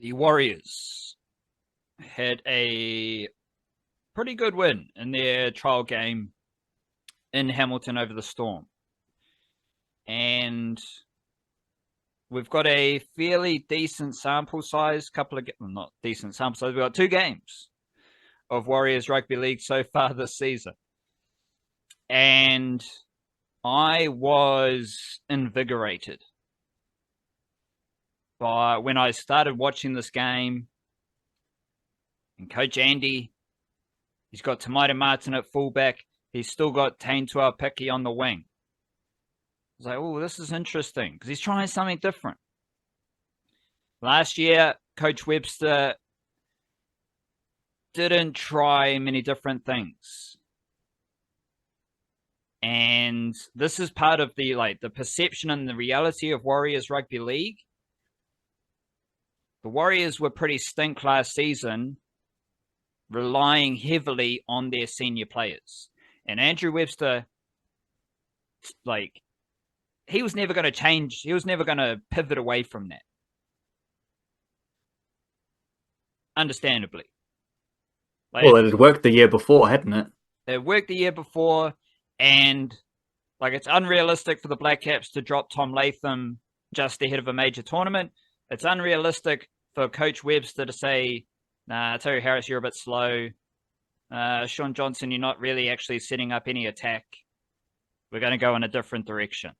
the Warriors had a pretty good win in their trial game in Hamilton over the Storm. And we've got a fairly decent sample size, not decent sample size, we've got 2 games of Warriors Rugby League so far this season. And I was invigorated by when I started watching this game. And Coach Andy, he's got Tamaita Martin at fullback. He's still got Tane Tuapiki on the wing. I was like, oh, this is interesting because he's trying something different. Last year, Coach Webster didn't try many different things. And this is part of the perception and the reality of Warriors Rugby League. The Warriors were pretty stink last season, relying heavily on their senior players. And Andrew Webster, he was never going to change. He was never going to pivot away from that. Understandably. Well, it had worked the year before, hadn't it? It worked the year before, and it's unrealistic for the Black Caps to drop Tom Latham just ahead of a major tournament. It's unrealistic for Coach Webster to say, nah, Terry Harris, you're a bit slow. Sean Johnson, you're not really actually setting up any attack. We're going to go in a different direction.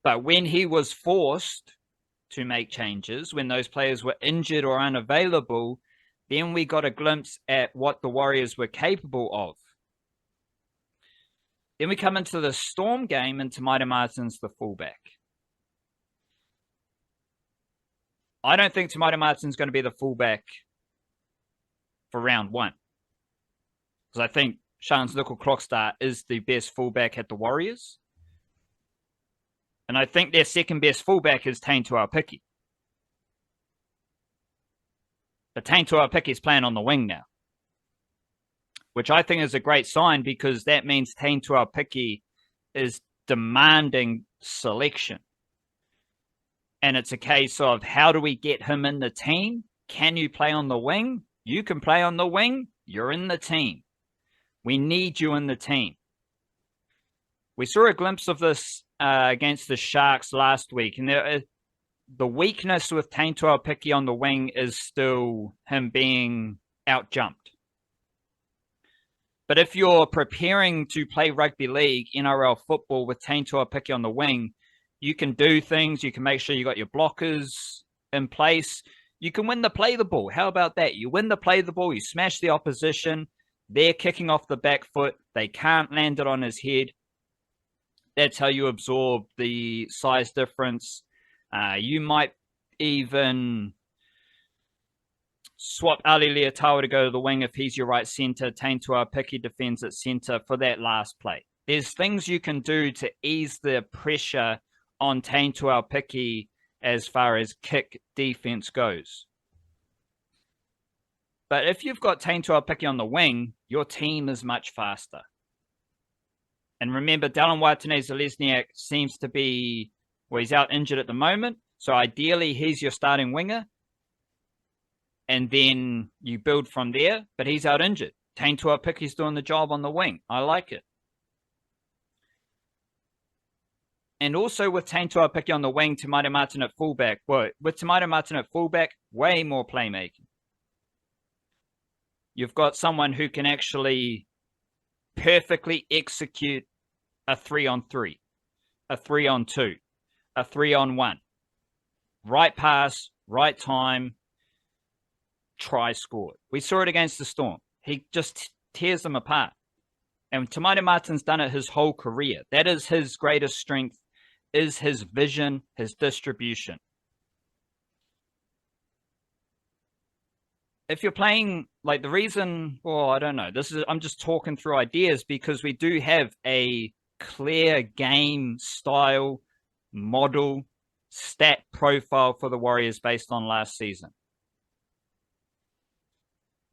But when he was forced to make changes, when those players were injured or unavailable, then we got a glimpse at what the Warriors were capable of. Then we come into the Storm game and Tamaita Martin's the fullback. I don't think Tamaita Martin's going to be the fullback for round 1. Because I think Shans Nickel-Clockstar is the best fullback at the Warriors. And I think their second best fullback is Tane Tuapiki. But Tane Tuapiki is playing on the wing now, which I think is a great sign because that means Tane Tuapiki is demanding selection. And it's a case of how do we get him in the team? Can you play on the wing? You can play on the wing. You're in the team. We need you in the team. We saw a glimpse of this against the Sharks last week. And the weakness with Tane Tuapiki on the wing is still him being out-jumped. But if you're preparing to play rugby league, NRL football with Tane Tuapiki on the wing, you can do things. You can make sure you got your blockers in place. You can win the play the ball. How about that? You win the play the ball. You smash the opposition. They're kicking off the back foot. They can't land it on his head. That's how you absorb the size difference. You might even swap Ali Leotawa to go to the wing if he's your right centre. Tane Tuapiki defends at centre for that last play. There's things you can do to ease the pressure on Tane Tuapiki as far as kick defense goes. But if you've got Tane Tuapiki on the wing, your team is much faster. And remember, Dallin Waitene-Zelezniak seems to be, well, he's out injured at the moment. So ideally, he's your starting winger. And then you build from there, but he's out injured. Tane Tuapiki's doing the job on the wing. I like it. And also with Tane Tuapiki on the wing, Tamaita Martin at fullback. Well, with Tamaita Martin at fullback, way more playmaking. You've got someone who can actually perfectly execute a 3-on-3, a 3-on-2, a 3-on-1. Right pass, right time, try scored. We saw it against the Storm. He just tears them apart. And Tamaita Martin's done it his whole career. That is his greatest strength, is his vision, his distribution. If you're playing, the reason, I don't know, I'm just talking through ideas because we do have a clear game style, model, stat profile for the Warriors based on last season.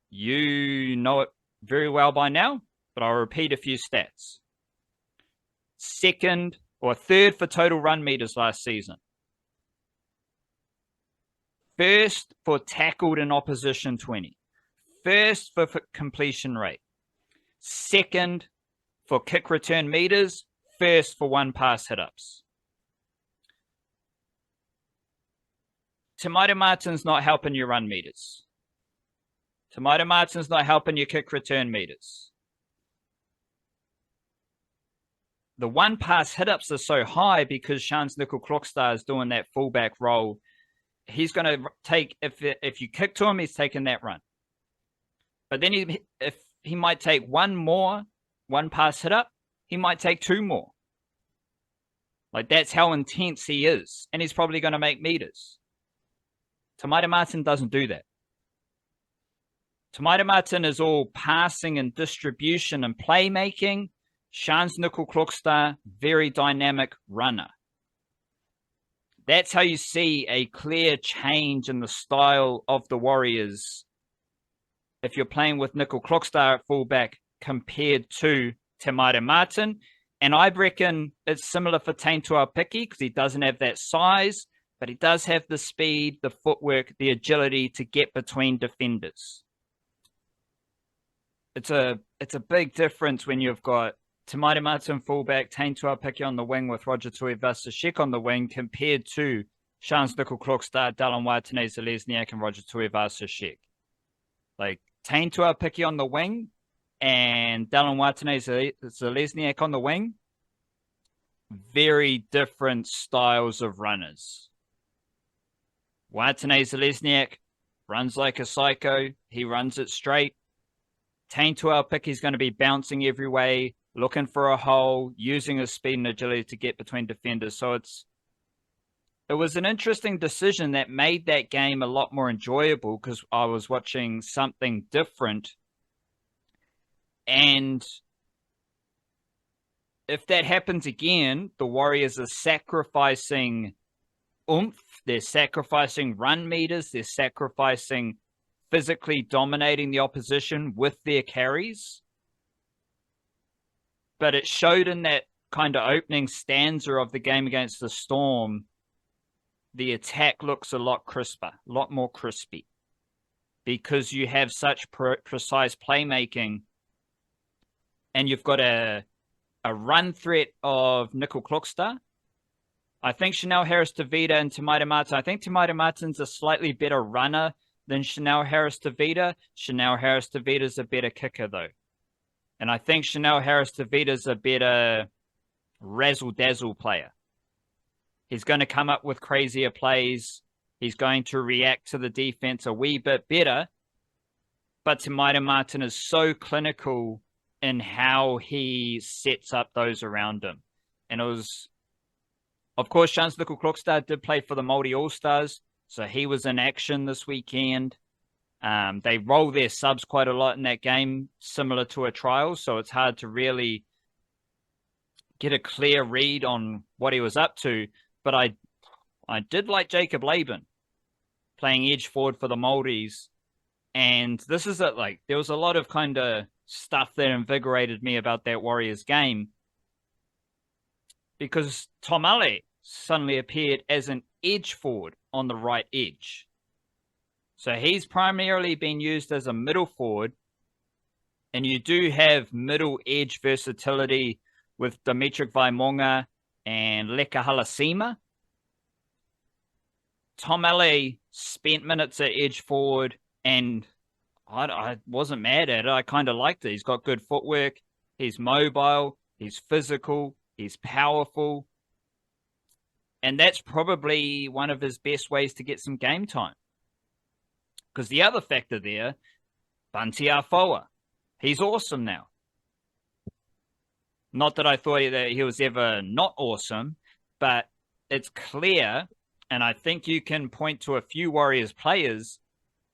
You know it very well by now, but I'll repeat a few stats. Third for total run meters last season. First for tackled in opposition 20. First for completion rate. Second for kick return meters. First for one pass hit-ups. Te Martin's not helping your run meters. Te Martin's not helping your kick return meters. The one pass hit-ups are so high because Shans Nickel Clockstar is doing that fullback role. He's going to take, if you kick to him, he's taking that run. But then if he might take one pass hit-up, he might take two more. Like, that's how intense he is. And he's probably going to make meters. Te Martin doesn't do that. Te Martin is all passing and distribution and playmaking. Shans Nickel Clockstar, very dynamic runner. That's how you see a clear change in the style of the Warriors if you're playing with Nickel Clockstar at fullback compared to Te Martin. And I reckon it's similar for Taintua Piki because he doesn't have that size, but he does have the speed, the footwork, the agility to get between defenders. It's a big difference when you've got Te Martin fullback, Taintua Piki on the wing with Roger Tuivasa-Sheck on the wing compared to Shans Nickel Clockstar, Dallin Waitene-Zelezniak and Roger Tuivasa-Sheck. Like, Taintua Piki on the wing and Dallin Waitene-Zelezniak on the wing, very different styles of runners. Waitene-Zelezniak runs like a psycho. He runs it straight. Taintua Piki is going to be bouncing every way, looking for a hole, using his speed and agility to get between defenders. So it was an interesting decision that made that game a lot more enjoyable because I was watching something different. And if that happens again, the Warriors are sacrificing oomph, they're sacrificing run meters, they're sacrificing physically dominating the opposition with their carries. But it showed in that kind of opening stanza of the game against the Storm, the attack looks a lot crisper, a lot more crispy, because you have such precise playmaking, and you've got a run threat of Nickel Clockstar. I think Chanel Harris-Tavita and Te Martin, I think Te Martin's a slightly better runner than Chanel Harris-Tavita. Chanel Harris-Tavita is a better kicker, though. And I think Chanel Harris-Tavita is a better razzle-dazzle player. He's going to come up with crazier plays. He's going to react to the defense a wee bit better. But Te Martin is so clinical in how he sets up those around him. And it was, of course, Shans Nickel Clockstar did play for the Māori All-Stars, so he was in action this weekend. They roll their subs quite a lot in that game, similar to a trial, so it's hard to really get a clear read on what he was up to. But I did like Jacob Laban playing edge forward for the Māoris. And this is it, like, there was a lot of kind of stuff that invigorated me about that Warriors game, because Tomale suddenly appeared as an edge forward on the right edge. So he's primarily been used as a middle forward, and you do have middle edge versatility with Dimitri Vaimonga and Leka Halasima. Tomale spent minutes at edge forward, and I wasn't mad at it. I kind of liked it. He's got good footwork. He's mobile. He's physical. He's powerful. And that's probably one of his best ways to get some game time. Because the other factor there, Bunty Afoa, he's awesome now. Not that I thought that he was ever not awesome, but it's clear, and I think you can point to a few Warriors players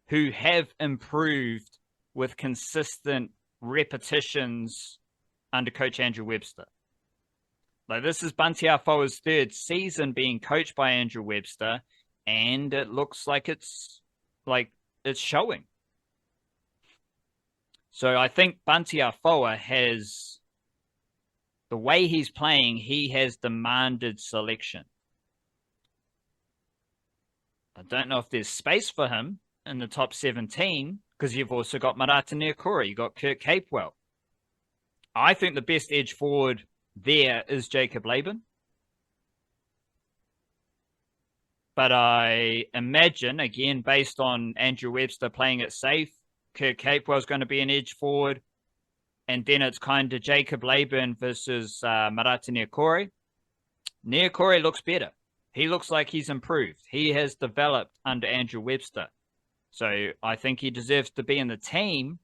who have improved with consistent repetitions under Coach Andrew Webster. Like, this is Bunty Afoa's third season being coached by Andrew Webster, and it looks like it's showing. So I think Bunty Afoa has, the way he's playing, he has demanded selection. I don't know if there's space for him in the top 17 because you've also got Marata Niokore, you've got Kirk Capewell. I think the best edge forward there is Jacob Laban. But I imagine, again, based on Andrew Webster playing it safe, Kirk Capewell is going to be an edge forward. And then it's kind of Jacob Laban versus Marata Niokore. Niokore looks better. He looks like he's improved. He has developed under Andrew Webster. So I think he deserves to be in the team.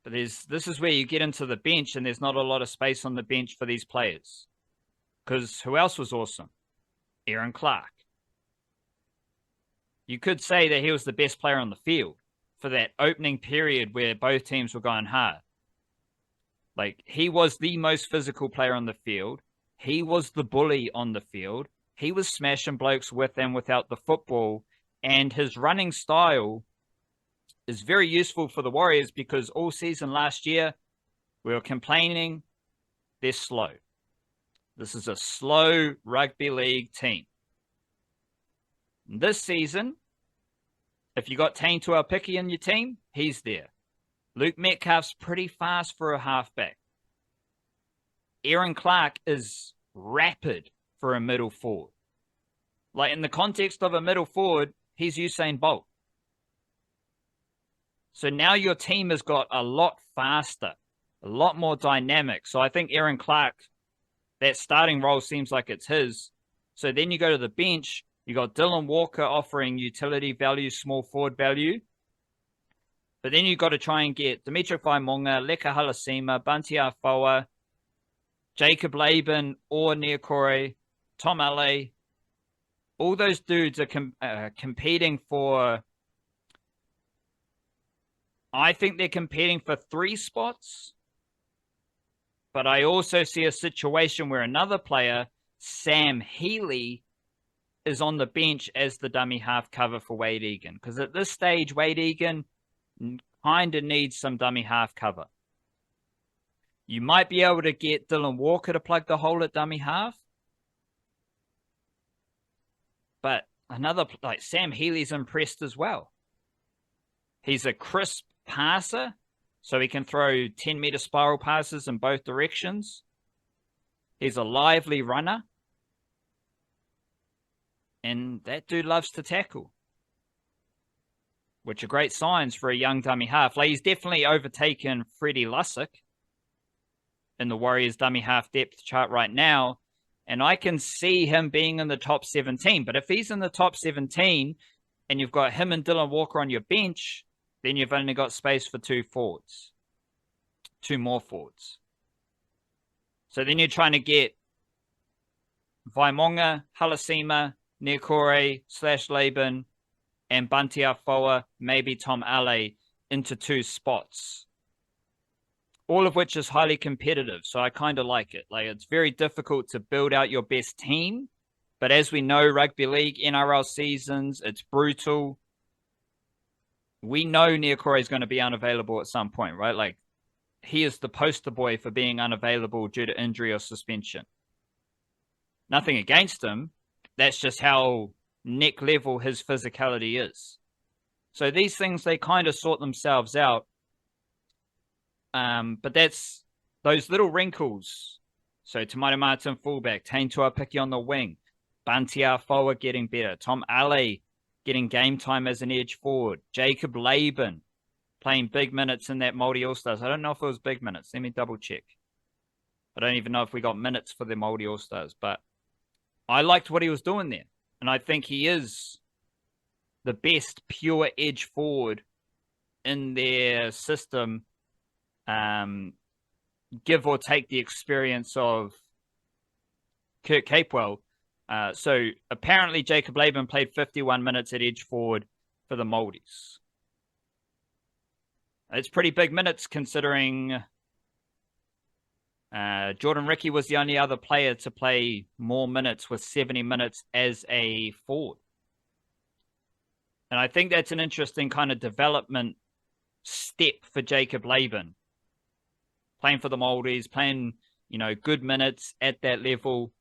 But this is where you get into the bench, and there's not a lot of space on the bench for these players. Because who else was awesome? Aaron Clark. You could say that he was the best player on the field for that opening period where both teams were going hard. Like, he was the most physical player on the field. He was the bully on the field. He was smashing blokes with and without the football. And his running style is very useful for the Warriors because all season last year, we were complaining they're slow. This is a slow rugby league team. This season, if you got Te Hurinui in your team, he's there. Luke Metcalf's pretty fast for a halfback. Aaron Clark is rapid for a middle forward. Like, in the context of a middle forward, he's Usain Bolt. So now your team has got a lot faster, a lot more dynamic. So I think Aaron Clark, that starting role seems like it's his. So then you go to the bench, you got Dylan Walker offering utility value, small forward value. But then you got to try and get Dimitri Faimonga, Leka Halasima, Bunty Afoa, Jacob Laban or Niokore, Tom Ale. All those dudes are competing for, I think they're competing for 3 spots. But I also see a situation where another player, Sam Healy, is on the bench as the dummy half cover for Wade Egan. Because at this stage, Wade Egan kind of needs some dummy half cover. You might be able to get Dylan Walker to plug the hole at dummy half. But another, like Sam Healy's impressed as well. He's a crisp passer, so he can throw 10-meter spiral passes in both directions. He's a lively runner. And that dude loves to tackle, which are great signs for a young dummy half. Like, he's definitely overtaken Freddie Lussick in the Warriors dummy half depth chart right now. And I can see him being in the top 17. But if he's in the top 17 and you've got him and Dylan Walker on your bench, then you've only got space for 2 forwards. 2 more forwards. So then you're trying to get Vaimonga, Halasima, Niokore / Laban, and Bunty Afoa, maybe Tom Ale, into 2 spots. All of which is highly competitive, so I kind of like it. Like, it's very difficult to build out your best team, but as we know, rugby league, NRL seasons, it's brutal. We know Niokore is going to be unavailable at some point, right? Like, he is the poster boy for being unavailable due to injury or suspension. Nothing against him. That's just how neck level his physicality is. So these things, they kind of sort themselves out. But that's those little wrinkles. So Tomato Martin fullback, Te Hurinui on the wing, Bunty Afoa getting better, Tom Ale getting game time as an edge forward, Jacob Laban playing big minutes in that Māori All-Stars. I don't know if it was big minutes. Let me double check. I don't even know if we got minutes for the Māori All-Stars, but I liked what he was doing there. And I think he is the best pure edge forward in their system. Give or take the experience of Kirk Capewell. So apparently Jacob Laban played 51 minutes at edge forward for the Māoris. It's pretty big minutes considering Jordan Ricky was the only other player to play more minutes with 70 minutes as a forward. And I think that's an interesting kind of development step for Jacob Laban. Playing for the Māoris, playing, good minutes at that level,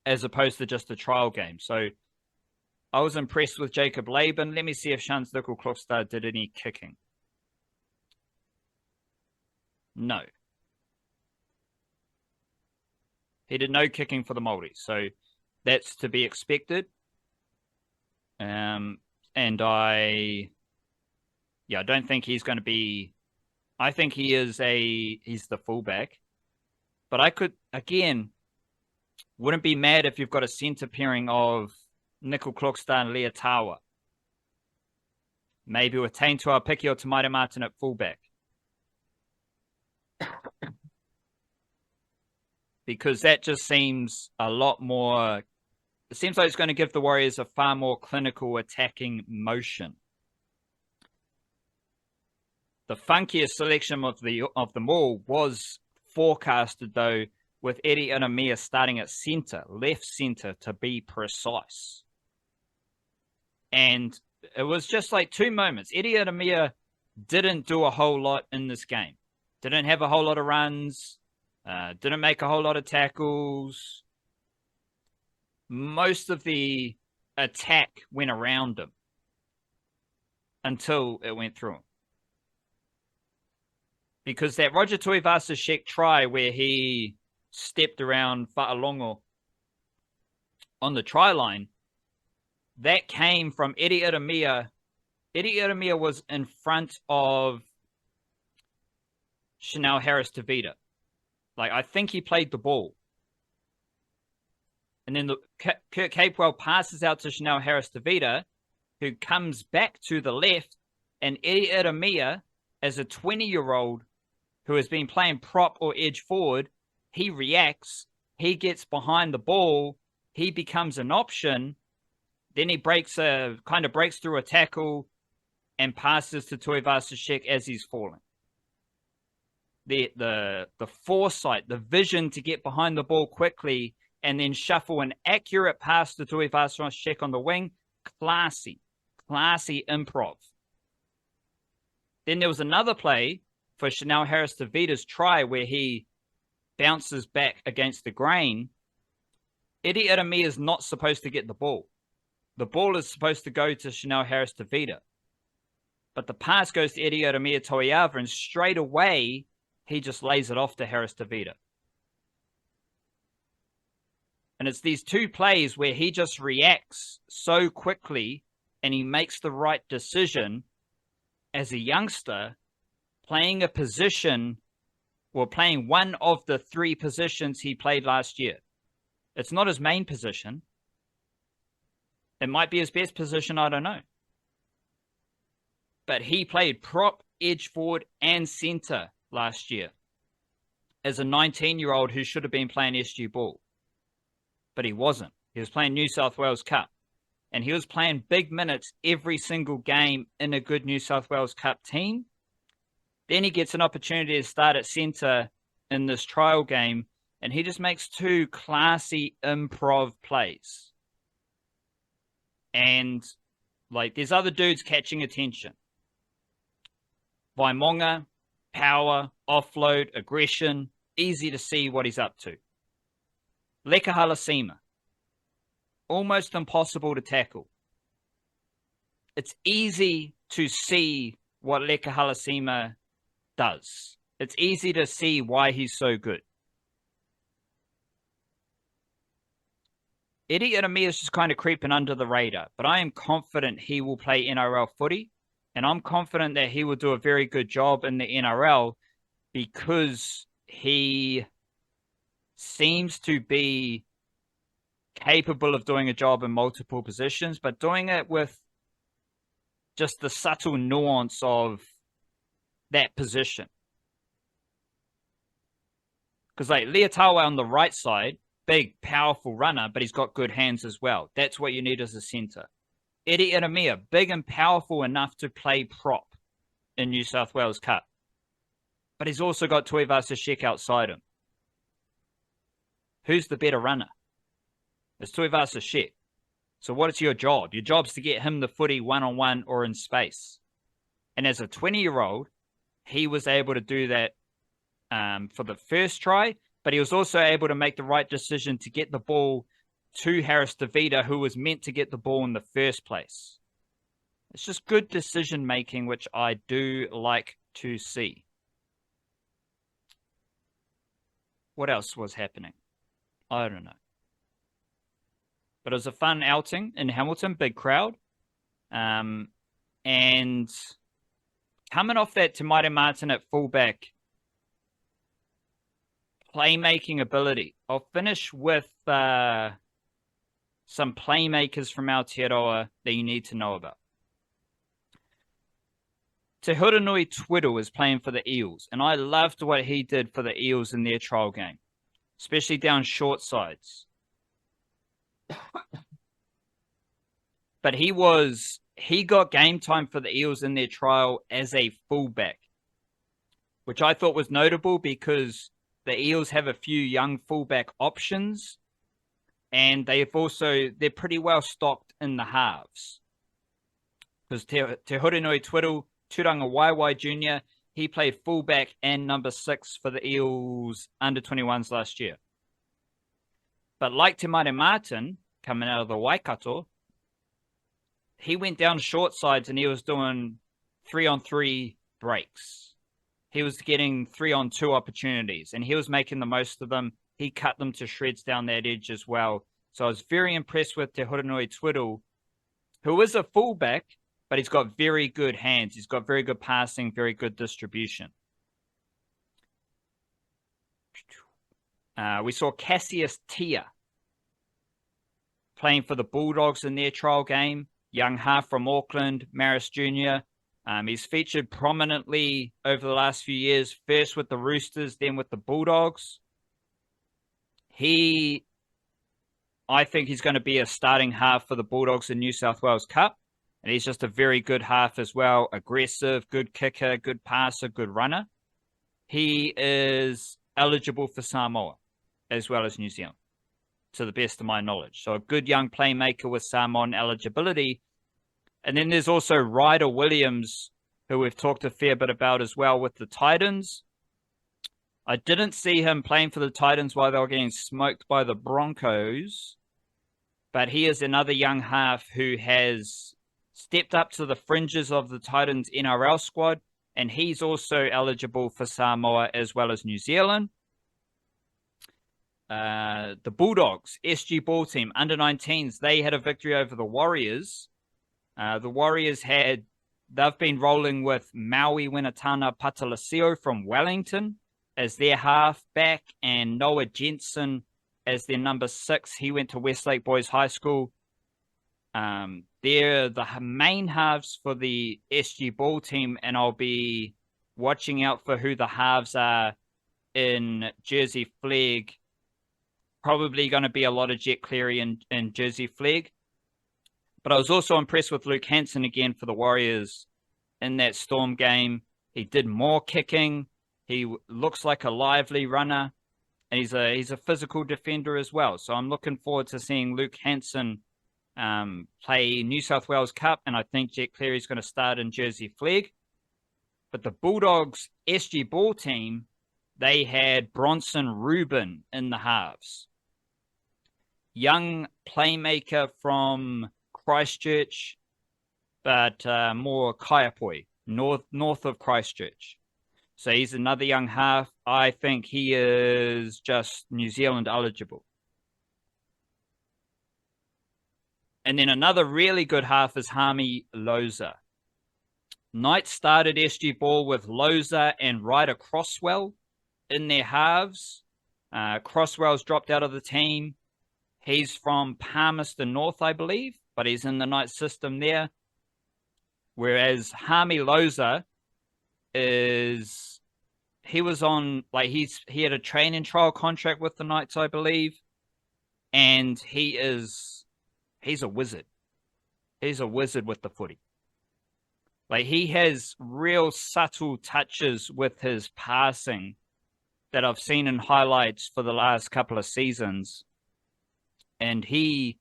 as opposed to just a trial game. So I was impressed with Jacob Laban. Let me see if Shans Klokstad did any kicking. No. He did no kicking for the Māori, so that's to be expected. And I don't think he's going to be. I think he's the fullback, but I could again wouldn't be mad if you've got a centre pairing of Nickel Klokstad and Leotawa. Maybe with Taintua Piki or Tamaira Martin at fullback. Because that just seems a lot more. It seems like it's going to give the Warriors a far more clinical attacking motion. The funkiest selection of them all was forecasted, though, with Eddie Ieremia starting at centre, left centre to be precise. And it was just like 2 moments. Eddie Ieremia didn't do a whole lot in this game. Didn't have a whole lot of runs. Didn't make a whole lot of tackles. Most of the attack went around him until it went through him. Because that Roger Tuivasa-Sheck try where he stepped around Fa'alongo on the try line, that came from Eddie Ieremia. Eddie Ieremia was in front of Chanel Harris-Tavita. Like, I think he played the ball. And then Kurt Capewell passes out to Chanel Harris-Tavita, who comes back to the left, and Eddie Ieremia, as a 20-year-old who has been playing prop or edge forward, he reacts, he gets behind the ball, he becomes an option, then he breaks through a tackle and passes to Tuivasa-Sheck as he's falling. The foresight, the vision to get behind the ball quickly and then shuffle an accurate pass to Tuivasa-Sheck on the wing, classy improv. Then there was another play for Chanel Harris-Tavita's try where he bounces back against the grain. Eddie Ieremia is not supposed to get the ball. The ball is supposed to go to Chanel Harris-Tavita. But the pass goes to Eddie Ieremia Toiava, and straight away, he just lays it off to Harris-Tavita. And it's these 2 plays where he just reacts so quickly and he makes the right decision as a youngster playing a position or playing one of the 3 positions he played last year. It's not his main position. It might be his best position, I don't know. But he played prop, edge forward, and centre last year as a 19-year-old who should have been playing SG ball. But he wasn't. He was playing New South Wales Cup. And he was playing big minutes every single game in a good New South Wales Cup team. Then he gets an opportunity to start at centre in this trial game, and he just makes 2 classy improv plays. And, like, there's other dudes catching attention. Vaimonga, power, offload, aggression, easy to see what he's up to. Leka Halasima, almost impossible to tackle. It's easy to see what Leka Halasima does. It's easy to see why he's so good. Eddie Ieremia is just kind of creeping under the radar, but I am confident he will play NRL footy, and I'm confident that he will do a very good job in the NRL because he seems to be capable of doing a job in multiple positions, but doing it with just the subtle nuance of that position. Because like Leotawa on the right side, big, powerful runner, but he's got good hands as well. That's what you need as a centre. Eddie Ieremia, big and powerful enough to play prop in New South Wales Cup. But he's also got Tuivasa-Sheck outside him. Who's the better runner? It's Tuivasa-Sheck. So what is your job? Your job's to get him the footy one-on-one or in space. And as a 20-year-old, he was able to do that for the first try, but he was also able to make the right decision to get the ball to Harris DeVita, who was meant to get the ball in the first place. It's just good decision making, which I do like to see. What else was happening? I don't know. But it was a fun outing in Hamilton, big crowd. And coming off that Te Martin at fullback, playmaking ability. I'll finish with some playmakers from Aotearoa that you need to know about. Te Hurinui Twidle is playing for the Eels, and I loved what he did for the Eels in their trial game, especially down short sides. But he got game time for the Eels in their trial as a fullback, which I thought was notable because the Eels have a few young fullback options, and they're pretty well stocked in the halves. Because Te Hurinui Twidle, Turanga Waiwai Jr., he played fullback and number 6 for the Eels under-21s last year. But like Te Martin, coming out of the Waikato, he went down short sides and he was doing 3-on-3 breaks. He was getting 3-on-2 opportunities and he was making the most of them. He cut them to shreds down that edge as well. So I was very impressed with Te Hurinui Twidle, who is a fullback, but he's got very good hands. He's got very good passing, very good distribution. We saw Cassius Tia playing for the Bulldogs in their trial game. Young half from Auckland, Maris Jr. He's featured prominently over the last few years, first with the Roosters, then with the Bulldogs. I think he's going to be a starting half for the Bulldogs in New South Wales Cup. And he's just a very good half as well. Aggressive, good kicker, good passer, good runner. He is eligible for Samoa as well as New Zealand, to the best of my knowledge. So a good young playmaker with Samoan eligibility. And then there's also Ryder Williams, who we've talked a fair bit about as well with the Titans. I didn't see him playing for the Titans while they were getting smoked by the Broncos. But he is another young half who has stepped up to the fringes of the Titans NRL squad, and he's also eligible for Samoa as well as New Zealand. The Bulldogs, SG Ball team, under-19s, they had a victory over the Warriors. The Warriors they've been rolling with Maui Winatana Patalasio from Wellington as their halfback, and Noah Jensen as their number 6. He went to Westlake Boys High School. They're the main halves for the SG Ball team, and I'll be watching out for who the halves are in Jersey Flegg. Probably going to be a lot of Jet Cleary in Jersey Flegg. But I was also impressed with Luke Hansen again for the Warriors in that Storm game. He did more kicking. He looks like a lively runner, and he's a physical defender as well. So I'm looking forward to seeing Luke Hansen play New South Wales Cup, and I think Jet Cleary is going to start in Jersey Flegg. But the Bulldogs SG Ball team, they had Bronson Reuben in the halves. Young playmaker from Christchurch, but more Kaiapoi, north of Christchurch. So he's another young half. I think he is just New Zealand eligible. And then another really good half is Haami Loza. Knights started SG Ball with Loza and Ryder Crosswell in their halves. Crosswell's dropped out of the team. He's from Palmerston North, I believe, but he's in the Knights system there. Whereas Haami Loza he had a training trial contract with the Knights, I believe, and he's a wizard. He's a wizard with the footy. Like, he has real subtle touches with his passing that I've seen in highlights for the last couple of seasons. And he's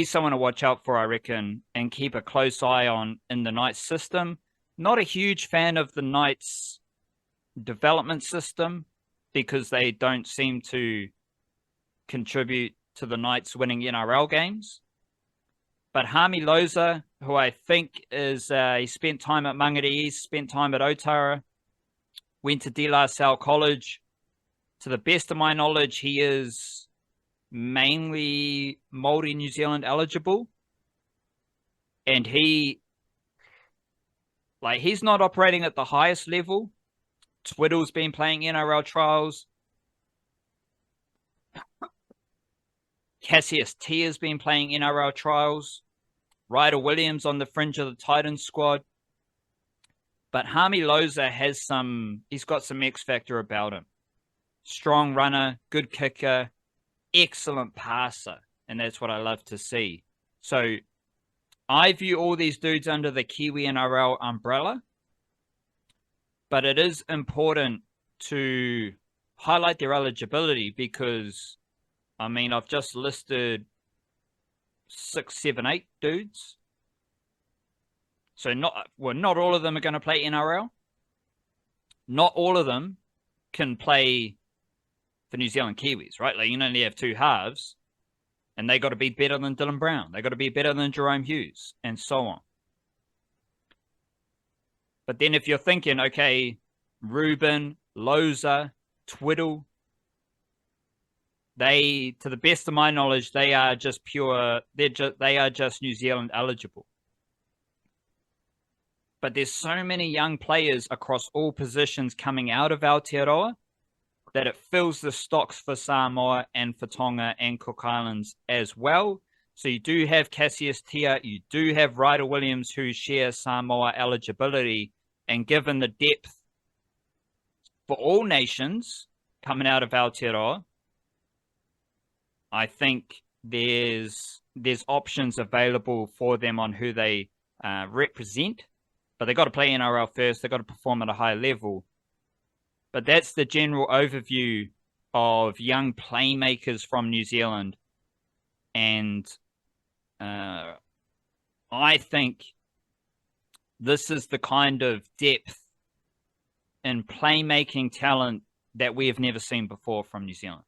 someone to watch out for, I reckon, and keep a close eye on in the Knights system. Not a huge fan of the Knights development system because they don't seem to contribute to the Knights winning NRL games. But Haami Loza, who I think is, he spent time at Mangere East, spent time at Aotearoa, went to De La Salle College. To the best of my knowledge, he is mainly Māori New Zealand eligible. And he's not operating at the highest level. Twidle's been playing NRL trials. Cassius Tia has been playing NRL trials. Ryder Williams on the fringe of the Titans squad. But Haami Loza he's got some X factor about him. Strong runner, good kicker, excellent passer. And that's what I love to see. So I view all these dudes under the Kiwi NRL umbrella. But it is important to highlight their eligibility because, I mean, I've just listed 6, 7, 8 dudes. So not all of them are going to play NRL. Not all of them can play for New Zealand Kiwis, right? Like, you only have 2 halves, and they got to be better than Dylan Brown. They got to be better than Jerome Hughes, and so on. But then if you're thinking, okay, Reuben, Loza, Twidle, to the best of my knowledge, they are just they are just New Zealand eligible. But there's so many young players across all positions coming out of Aotearoa that it fills the stocks for Samoa and for Tonga and Cook Islands as well. So you do have Cassius Tia, you do have Ryder Williams who share Samoa eligibility, and given the depth for all nations coming out of Aotearoa, I think there's options available for them on who they represent. But they got to play NRL first. They got to perform at a high level. But that's the general overview of young playmakers from New Zealand. And I think this is the kind of depth in playmaking talent that we have never seen before from New Zealand.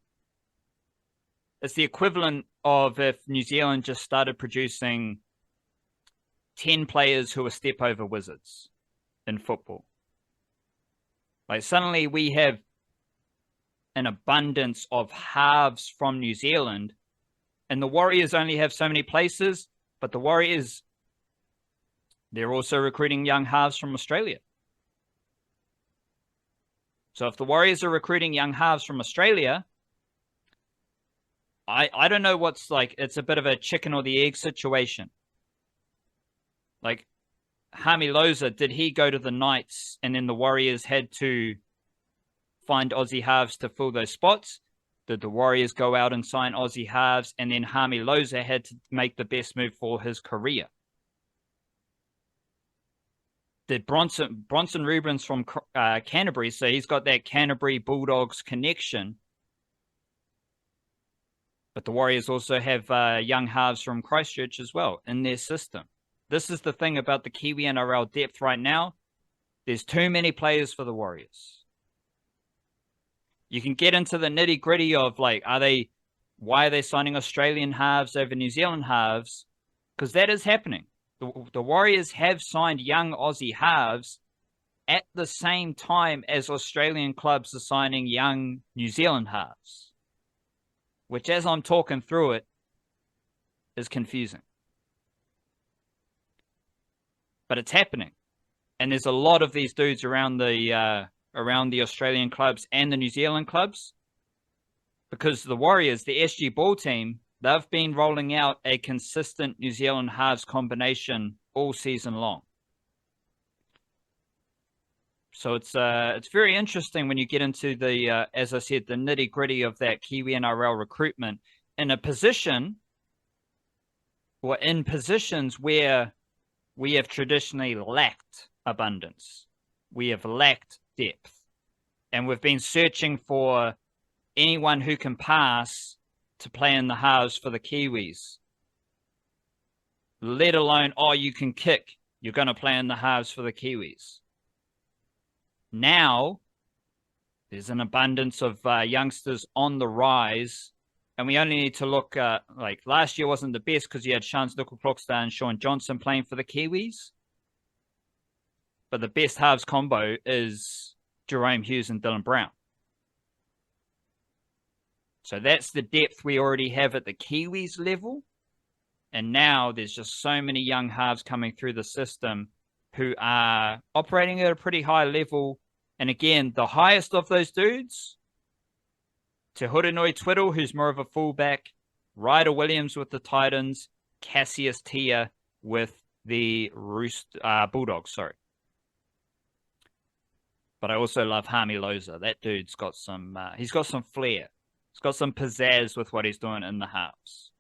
It's the equivalent of if New Zealand just started producing 10 players who are step-over wizards in football. Like, suddenly we have an abundance of halves from New Zealand, and the Warriors only have so many places, but the Warriors, they're also recruiting young halves from Australia. So if the Warriors are recruiting young halves from Australia, I don't know what's like, it's a bit of a chicken or the egg situation. Like, Haami Loza, did he go to the Knights and then the Warriors had to find Aussie halves to fill those spots? Did the Warriors go out and sign Aussie halves and then Haami Loza had to make the best move for his career? Did Bronson Reuben's from Canterbury, so he's got that Canterbury Bulldogs connection. But the Warriors also have young halves from Christchurch as well in their system. This is the thing about the Kiwi NRL depth right now. There's too many players for the Warriors. You can get into the nitty-gritty of, like, why are they signing Australian halves over New Zealand halves? Because that is happening. The Warriors have signed young Aussie halves at the same time as Australian clubs are signing young New Zealand halves, which, as I'm talking through it, is confusing. But it's happening. And there's a lot of these dudes around the Australian clubs and the New Zealand clubs, because the Warriors, the SG Ball team, they've been rolling out a consistent New Zealand halves combination all season long. So it's very interesting when you get into the, as I said, the nitty-gritty of that Kiwi NRL recruitment in positions where we have traditionally lacked abundance. We have lacked depth. And we've been searching for anyone who can pass to play in the halves for the Kiwis. Let alone, oh, you can kick, you're going to play in the halves for the Kiwis. Now, there's an abundance of youngsters on the rise And we only need to look at, like, last year wasn't the best because you had Shans Nickel-Proxtar and Sean Johnson playing for the Kiwis. But the best halves combo is Jerome Hughes and Dylan Brown. So that's the depth we already have at the Kiwis level. And now there's just so many young halves coming through the system who are operating at a pretty high level. And again, the highest of those dudes, Te Hurinui Twidle, who's more of a fullback, Ryder Williams with the Titans, Cassius Tia with the Bulldogs, sorry. But I also love Haami Loza. That dude's got some, he's got some flair. He's got some pizzazz with what he's doing in the halves.